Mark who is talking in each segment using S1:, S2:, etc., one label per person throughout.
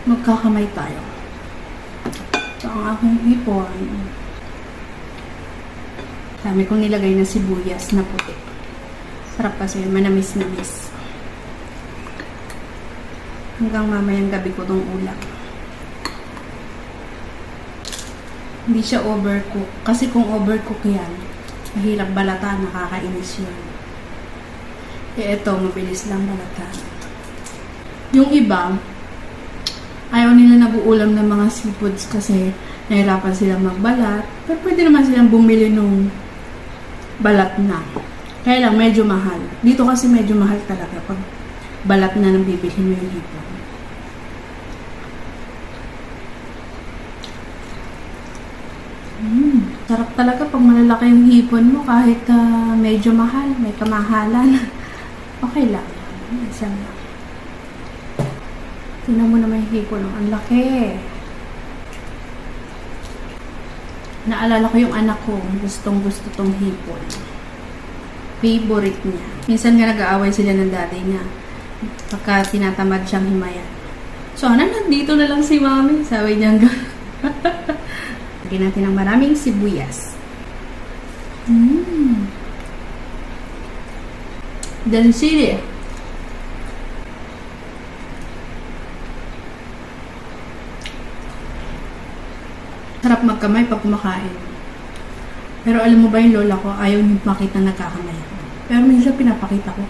S1: Magkakamay tayo. Ito ang aking hipon. Dami kong nilagay na sibuyas na puti. Sarap kasi, manamis-namis. Hanggang mamayang gabi ko tong ulam. Hindi siya overcook. Kasi kung overcook yan, mahirap balatan, nakakainis yun. Eh ito, mabilis lang balatan. Yung iba, ayaw nila nag-uulam ng mga seafoods kasi nahirapan silang magbalat. Pero pwede naman silang bumili nung balat na. Kaya lang, medyo mahal. Dito kasi medyo mahal talaga pag balat na nang bibilhin mo yung hipon. Sarap talaga pag malalaki yung hipon mo kahit medyo mahal, may kamahalan. Okay lang. Isang lang. Tingnan mo naman yung hipon. Ang laki. Naalala ko yung anak ko. Gustong-gusto tong hipon. Favorite niya. Minsan nga nag-aaway sila ng daddy niya. Pagka tinatamad siyang himayan. So, nandito na lang si mami. Sabi niya gano'n. Lagyan natin ng maraming sibuyas. Then sili. Sarap magkamay pag kumakain. Pero alam mo ba yung lola ko, ayaw niyo makita nagkakamay ako. Pero minsan pinapakita ko.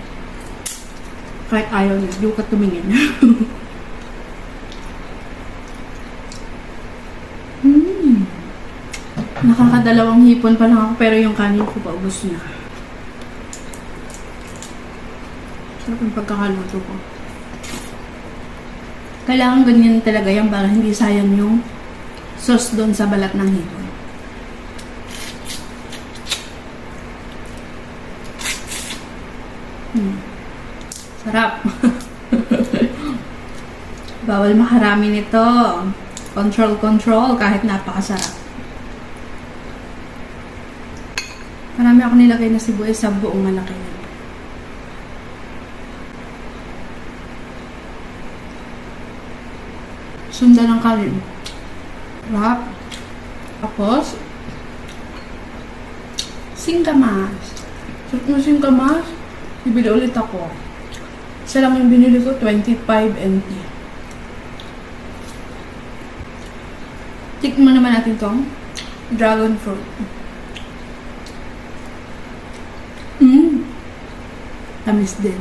S1: Kahit ayaw niya, di ka tumingin. Nakakadalawang hipon pa lang ako, pero yung kanin ko paubos na. Sarap yung pagkakaluto ko. Kailangan ganyan talaga yan para hindi sayang yung sauce doon sa balat ng hipon. Sarap. Bawal makarami nito. Control kahit napakasarap. Marami ako nilagay na sibuyas sa buong malaki. Sundan ng kanin. Sarap. Tapos, singkamas. Sarap yung singkamas. Bibili ulit ako. Isa lang yung binili ko, 25 NT. Tikman naman natin tong dragon fruit. Tamis din.